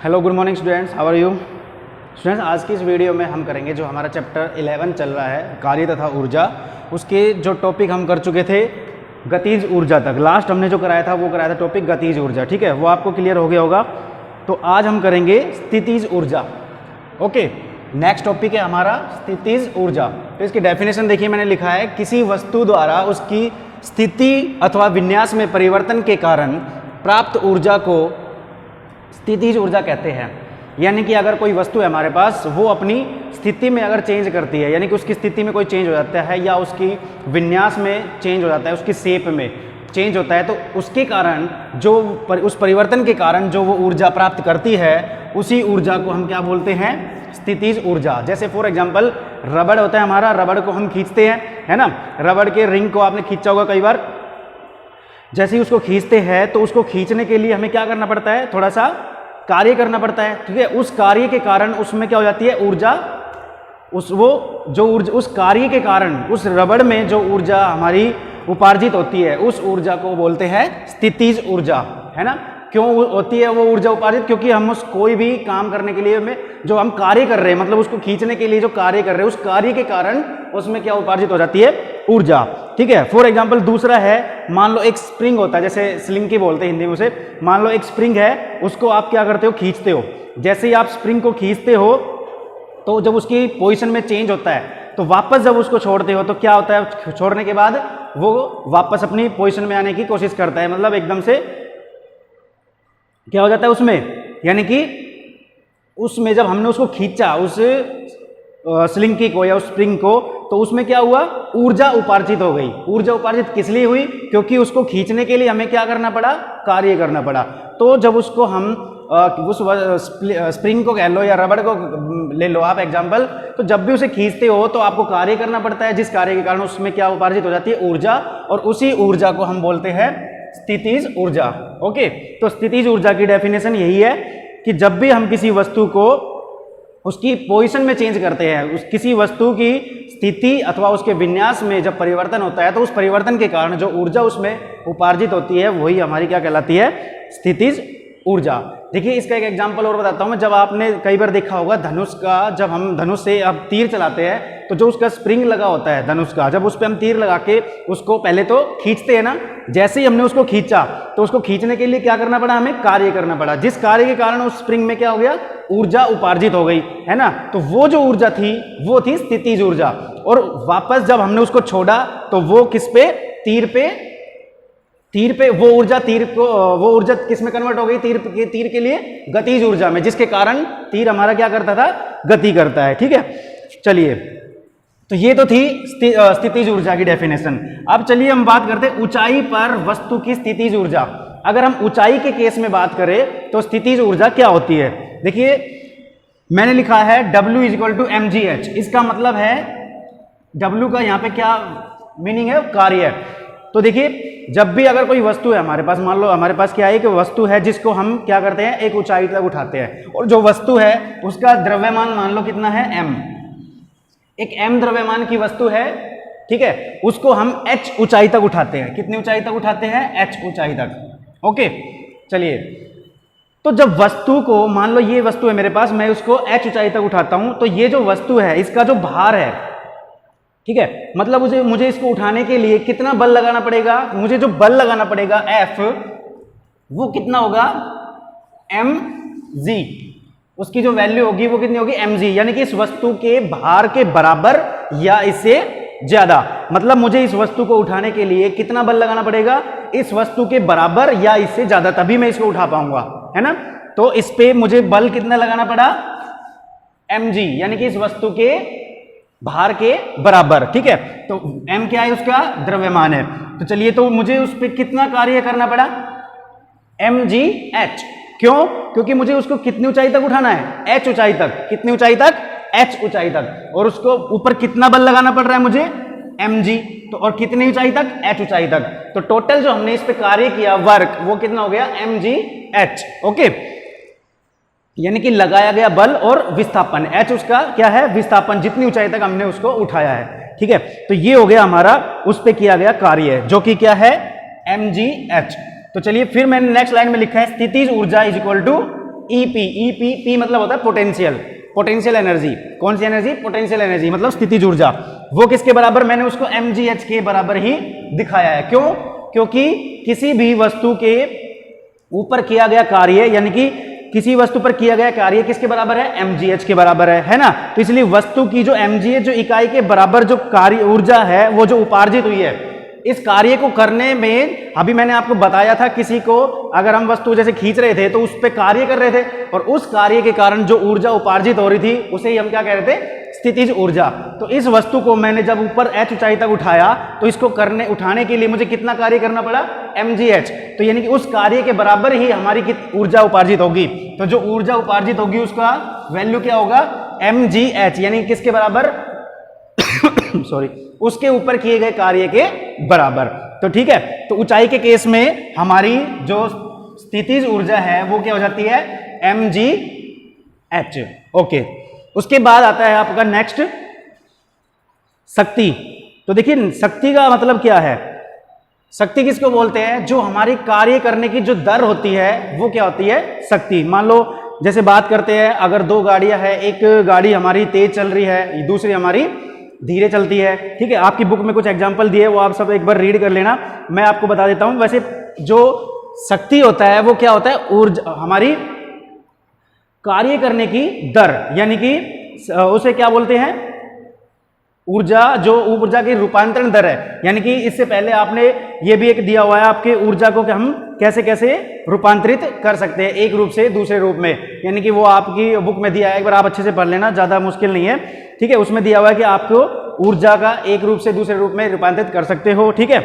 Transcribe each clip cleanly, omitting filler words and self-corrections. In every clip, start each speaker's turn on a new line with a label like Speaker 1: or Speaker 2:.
Speaker 1: Hello good morning students, how are you students. आज की इस वीडियो में हम करेंगे जो हमारा चैप्टर 11 चल रहा है कार्य तथा ऊर्जा, उसके जो टॉपिक हम कर चुके थे गतिज ऊर्जा तक। लास्ट हमने जो कराया था वो कराया था टॉपिक गतिज ऊर्जा, ठीक है, वो आपको क्लियर हो गया होगा। तो आज हम करेंगे स्थितिज ऊर्जा। ओके, नेक्स्ट टॉपिक है हमारा स्थितिज ऊर्जा। तो इसकी डेफिनेशन देखिए, मैंने लिखा है किसी वस्तु द्वारा उसकी स्थिति अथवा विन्यास में परिवर्तन के कारण प्राप्त ऊर्जा को स्थितिज ऊर्जा कहते हैं। यानी कि अगर कोई वस्तु है हमारे पास, वो अपनी स्थिति में अगर चेंज करती है, यानी कि उसकी स्थिति में कोई चेंज हो जाता है या उसकी विन्यास में चेंज हो जाता है, उसकी शेप में चेंज होता है, तो उसके कारण जो उस परिवर्तन के कारण जो वो ऊर्जा प्राप्त करती है, उसी ऊर्जा को हम क्या बोलते हैं? स्थितिज ऊर्जा। जैसे फॉर एग्जांपल रबड़ होता है हमारा, रबड़ को हम खींचते हैं, है ना। रबड़ के रिंग को आपने खींचा होगा कई बार। जैसे ही उसको खींचते हैं तो उसको खींचने के लिए हमें क्या करना पड़ता है? थोड़ा सा कार्य करना पड़ता है, ठीक है। उस कार्य के कारण उसमें क्या हो जाती है? ऊर्जा। उस कार्य के कारण उस रबड़ में जो ऊर्जा हमारी उपार्जित होती है, उस ऊर्जा को बोलते हैं स्थितिज ऊर्जा, है ना। क्यों होती है वो ऊर्जा उपार्जित? क्योंकि हम उस कोई भी काम करने के लिए में जो हम कार्य कर रहे हैं, मतलब उसको खींचने के लिए जो कार्य कर रहे हैं, उस कार्य के कारण उसमें क्या उपार्जित हो जाती है? ऊर्जा, ठीक है। फॉर एग्जांपल दूसरा है, मान लो एक स्प्रिंग होता है, जैसे स्लिंकी बोलते हैं हिंदी में उसे। मान लो एक स्प्रिंग है, उसको आप क्या करते हो? खींचते हो। जैसे ही आप स्प्रिंग को खींचते हो तो जब उसकी पोजीशन में चेंज होता है, तो वापस जब उसको छोड़ते हो तो क्या होता है? छोड़ने के बाद वो वापस अपनी पोजीशन में आने की कोशिश करता है, मतलब एकदम से क्या हो जाता है उसमें, यानी कि उसमें जब हमने उसको खींचा उस स्लिंकी को या उस स्प्रिंग को, तो उसमें क्या हुआ? ऊर्जा उपार्जित हो गई। ऊर्जा उपार्जित किस लिए हुई? क्योंकि उसको खींचने के लिए हमें क्या करना पड़ा? कार्य करना पड़ा। तो जब उसको हम उस स्प्रिंग को कह लो या रबड़ को ले लो आप एग्जांपल, तो जब भी उसे खींचते हो तो आपको कार्य करना पड़ता है, जिस कार्य के कारण उसमें क्या उपार्जित हो जाती है? ऊर्जा। और उसी ऊर्जा को हम बोलते हैं स्थितिज ऊर्जा। ओके, तो स्थितिज ऊर्जा की डेफिनेशन यही है कि जब भी हम किसी वस्तु को उसकी पोजीशन में चेंज करते हैं, किसी वस्तु की स्थिति अथवा उसके विन्यास में जब परिवर्तन होता है, तो उस परिवर्तन के कारण जो ऊर्जा उसमें उपार्जित होती है, वही हमारी क्या कहलाती है? स्थितिज ऊर्जा। देखिए इसका एक एग्जांपल और बताता हूं मैं। जब आपने कई बार देखा होगा धनुष का, जब हम धनुष से अब तीर चलाते हैं, तो जो उसका स्प्रिंग लगा होता है धनुष का, जब उस पर हम तीर लगा के उसको पहले तो खींचते हैं ना। जैसे ही हमने उसको खींचा तो उसको खींचने के लिए क्या करना पड़ा? हमें कार्य करना पड़ा, जिस कार्य के कारण उस स्प्रिंग में क्या हो गया? ऊर्जा उपार्जित हो गई, है ना। तो वो जो ऊर्जा थी वो थी स्थितिज ऊर्जा। और वापस जब हमने उसको छोड़ा तो वो किस पे? तीर पे वो ऊर्जा किस में कन्वर्ट हो गई? तीर के लिए गतिज ऊर्जा में, जिसके कारण तीर हमारा क्या करता था? गति करता है, ठीक है। चलिए, तो ये तो थी स्थितिज ऊर्जा की डेफिनेशन। अब चलिए हम बात करते हैं ऊंचाई पर वस्तु की स्थितिज ऊर्जा। अगर हम ऊंचाई के केस में बात करें तो स्थितिज ऊर्जा क्या होती है? देखिए मैंने लिखा है W = mgh। इसका मतलब है W का यहाँ पे क्या मीनिंग है? कार्य। तो देखिए जब भी अगर कोई वस्तु है हमारे पास, मान लो हमारे पास क्या है कि वस्तु है जिसको हम क्या करते हैं? एक ऊंचाई तक उठाते हैं, और जो वस्तु है उसका द्रव्यमान मान लो कितना है? m। एक m द्रव्यमान की वस्तु है, ठीक है, उसको हम h ऊंचाई तक उठाते हैं। कितनी ऊंचाई तक उठाते हैं? h ऊंचाई तक। ओके, चलिए, तो जब वस्तु को, मान लो ये वस्तु है मेरे पास, मैं उसको h ऊंचाई तक उठाता हूं, तो ये जो वस्तु है इसका जो भार है, ठीक है, मतलब मुझे इसको उठाने के लिए कितना बल लगाना पड़ेगा? मुझे जो बल लगाना पड़ेगा F, वो कितना होगा? mg। उसकी जो वैल्यू होगी वो कितनी होगी? mg, यानी कि इस वस्तु के भार के बराबर या इससे ज्यादा। मतलब मुझे इस वस्तु को उठाने के लिए कितना बल लगाना पड़ेगा? इस वस्तु के बराबर या इससे ज्यादा, तभी मैं इसको उठा पाऊंगा, है ना। तो इस पे मुझे बल कितना लगाना पड़ा? mg, यानी कि इस वस्तु के भार के बराबर, ठीक है। तो m क्या है? उसका द्रव्यमान है। तो चलिए, तो मुझे उस पर कितना कार्य करना पड़ा? mgh। क्यों? क्योंकि मुझे उसको कितनी ऊंचाई तक उठाना है? h ऊंचाई तक। कितनी ऊंचाई तक? h ऊंचाई तक। और उसको ऊपर कितना बल लगाना पड़ रहा है मुझे? mg। तो और कितनी ऊंचाई तक? h ऊंचाई तक। तो टोटल जो हमने इस पे कार्य किया वर्क, वो कितना हो गया? mgh। ओके, यानी कि लगाया गया बल और विस्थापन। h उसका क्या है? विस्थापन, जितनी ऊंचाई तक हमने उसको उठाया है, ठीक है। तो ये हो गया हमारा उस पे किया गया कार्य, जो कि क्या है? mgh। तो चलिए फिर मैंने नेक्स्ट लाइन में लिखा है स्थितिज ऊर्जा is equal to EP. EP P मतलब होता है पोटेंशियल, पोटेंशियल एनर्जी। कौन सी एनर्जी? पोटेंशियल एनर्जी मतलब स्थितिज ऊर्जा। वो किसके बराबर? मैंने उसको mgh के बराबर ही दिखाया है। क्यों? क्योंकि किसी भी वस्तु के ऊपर किया गया कार्य, यानी कि किसी वस्तु पर किया गया कार्य किसके बराबर है? mgh के बराबर है ना। तो इसलिए वस्तु की जो mgh जो इकाई के बराबर जो कार्य ऊर्जा है वो जो उपार्जित हुई है इस कार्य को करने में, अभी मैंने आपको बताया था किसी को अगर हम वस्तु जैसे खींच रहे थे तो उस पर कार्य कर रहे थे और उस कार्य के कारण जो ऊर्जा उपार्जित हो रही थी उसे ही हम क्या कह रहे थे? स्थितिज ऊर्जा। तो इस वस्तु को मैंने जब ऊपर h ऊंचाई तक उठाया तो इसको उठाने के लिए मुझे कितना कार्य करना पड़ा? mgh। तो यानी कि उस कार्य के बराबर ही हमारी ऊर्जा उपार्जित होगी। तो जो ऊर्जा उपार्जित होगी उसका वैल्यू क्या होगा? mgh, यानी किसके बराबर? सॉरी, उसके ऊपर किए गए कार्य के बराबर। तो ठीक है, तो ऊंचाई के केस में हमारी जो स्थितिज ऊर्जा है वो क्या हो जाती है? mgh। ओके, उसके बाद आता है आपका नेक्स्ट शक्ति। तो देखिए शक्ति का मतलब क्या है? शक्ति किसको बोलते हैं? जो हमारी कार्य करने की जो दर होती है वो क्या होती है? शक्ति। मान लो जैसे बात करते हैं, अगर दो गाड़ियां हैं, एक गाड़ी हमारी तेज चल रही है, दूसरी हमारी धीरे चलती है, ठीक है। आपकी बुक में कुछ एग्जाम्पल दिए, वो आप सब एक बार रीड कर लेना, मैं आपको बता देता हूं। वैसे जो शक्ति होता है वो क्या होता है? ऊर्जा, हमारी कार्य करने की दर, यानी कि उसे क्या बोलते हैं? ऊर्जा, जो ऊर्जा की रूपांतरण दर है। यानी कि इससे पहले आपने ये भी एक दिया हुआ है आपके ऊर्जा को कि हम कैसे कैसे रूपांतरित कर सकते हैं एक रूप से दूसरे रूप में, यानी कि वो आपकी बुक में दिया है, एक बार आप अच्छे से पढ़ लेना, ज्यादा मुश्किल नहीं है, ठीक है। उसमें दिया हुआ है कि आपको ऊर्जा का एक रूप से दूसरे रूप में रूपांतरित कर सकते हो, ठीक है।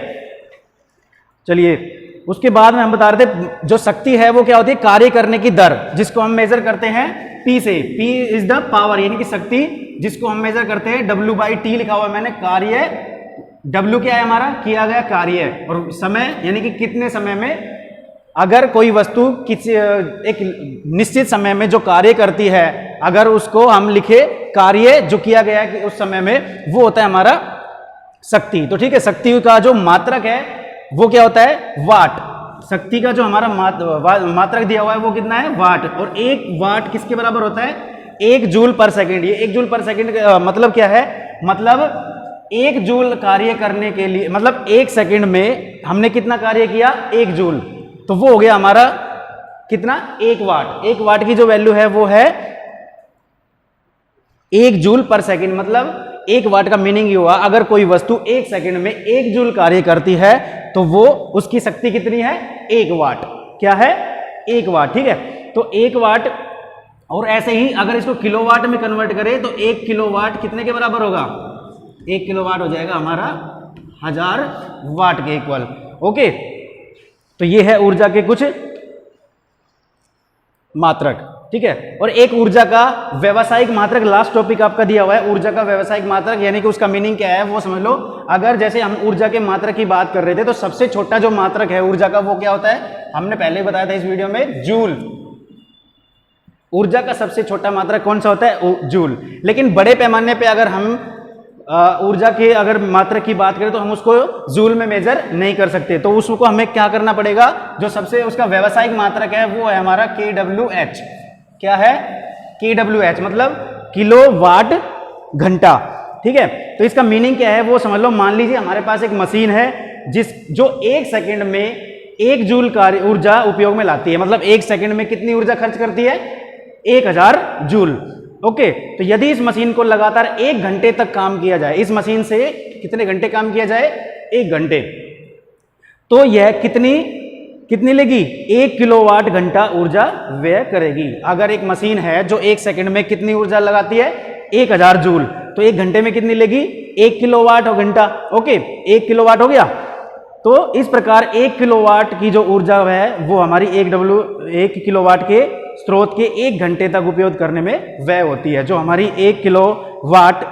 Speaker 1: चलिए उसके बाद में हम बता रहे थे जो शक्ति है वो क्या होती है? कार्य करने की दर, जिसको हम मेजर करते हैं P से। P इज द पावर, यानी कि शक्ति जिसको हम मेजर करते हैं W/T लिखा हुआ है मैंने। कार्य W क्या है? हमारा किया गया कार्य, और समय यानी कि कितने समय में अगर कोई वस्तु किसी एक निश्चित समय में जो कार्य करती है, अगर उसको हम लिखे कार्य जो किया गया है कि उस समय में, वो होता है हमारा शक्ति। तो ठीक है, शक्ति का जो मात्रक है वो क्या होता है? वाट। शक्ति का जो हमारा मात्रक दिया हुआ है वो कितना है? वाट। और एक वाट किसके बराबर होता है? 1 जूल पर सेकंड। ये 1 जूल पर सेकंड मतलब क्या है? मतलब 1 जूल कार्य करने के लिए, मतलब 1 सेकंड में हमने कितना कार्य किया? 1 जूल। तो वो हो गया हमारा कितना? 1 वाट। 1 वाट की जो वैल्यू है वो है 1 जूल पर सेकंड। मतलब 1 वाट का मीनिंग ये हुआ, अगर कोई वस्तु 1 सेकंड में 1 जूल कार्य करती है तो वो उसकी शक्ति कितनी है? 1 वाट। क्या है? 1 वाट, ठीक है। तो 1 वाट, और ऐसे ही अगर इसको किलोवाट में कन्वर्ट करें तो 1 किलोवाट कितने के बराबर होगा? 1 किलोवाट हो जाएगा हमारा 1000 वाट के इक्वल। ओके, तो ये है ऊर्जा के कुछ मात्रक, ठीक है। और एक ऊर्जा का व्यवसायिक मात्रक, लास्ट टॉपिक आपका दिया हुआ है, ऊर्जा का व्यवसायिक मात्रक, यानी कि उसका मीनिंग क्या है वो समझ लो। अगर जैसे हम ऊर्जा के मात्रक की बात कर रहे थे तो सबसे छोटा जो मात्रक है ऊर्जा का वो क्या होता है? हमने पहले बताया था इस वीडियो में, जूल। ऊर्जा का सबसे छोटा मात्रक कौन सा होता है? जूल। लेकिन बड़े पैमाने पे अगर हम ऊर्जा के अगर मात्रक की बात करें तो हम उसको जूल में मेजर नहीं कर सकते, तो उसको हमें क्या करना पड़ेगा? जो सबसे उसका व्यवसायिक मात्रक है वो है हमारा kWh। क्या है? kWh मतलब किलोवाट घंटा, ठीक है। तो इसका मीनिंग क्या है वो समझ लो। मान लीजिए हमारे पास एक मशीन है जो 1 सेकंड में 1 जूल कार्य ऊर्जा उपयोग में लाती है। मतलब 1 सेकंड में कितनी ऊर्जा खर्च करती है? 1000 जूल। ओके, तो यदि इस मशीन को लगातार 1 घंटे तक काम किया जाए, इस मशीन से कितने घंटे काम किया जाए? 1 घंटे, तो यह कितनी लेगी? 1 किलोवाट घंटा ऊर्जा व्यय करेगी। अगर एक मशीन है जो 1 सेकंड में कितनी ऊर्जा लगाती है? 1000 जूल, तो 1 घंटे में कितनी लेगी? 1 किलोवाट घंटा। ओके, 1 किलोवाट हो गया। तो इस प्रकार 1 किलोवाट की जो ऊर्जा है वो हमारी 1 किलोवाट के स्रोत के 1 घंटे तक उपयोग करने में व्यय होती है। जो हमारी 1 किलोवाट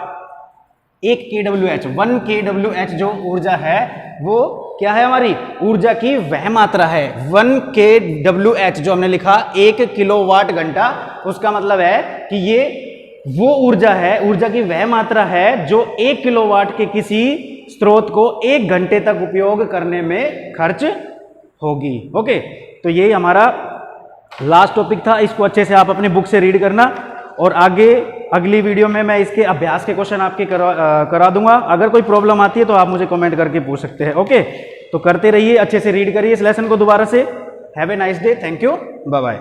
Speaker 1: 1 kWh 1 kWh जो ऊर्जा है वो क्या है? हमारी ऊर्जा की वह मात्रा है। 1 kWh जो हमने लिखा 1 किलोवाट घंटा, उसका मतलब है कि ये वो ऊर्जा है, ऊर्जा की वह मात्रा है जो 1 किलोवाट के किसी स्रोत को 1 घंटे तक उपयोग करने में खर्च होगी। ओके, तो यही हमारा लास्ट टॉपिक था, इसको अच्छे से आप अपनी बुक से रीड करना और आगे अगली वीडियो में मैं इसके अभ्यास के क्वेश्चन आपके करा दूंगा। अगर कोई प्रॉब्लम आती है तो आप मुझे कमेंट करके पूछ सकते हैं। ओके, तो करते रहिए, अच्छे से रीड करिए इस लेसन को दोबारा से। Have a nice day, thank you, bye bye.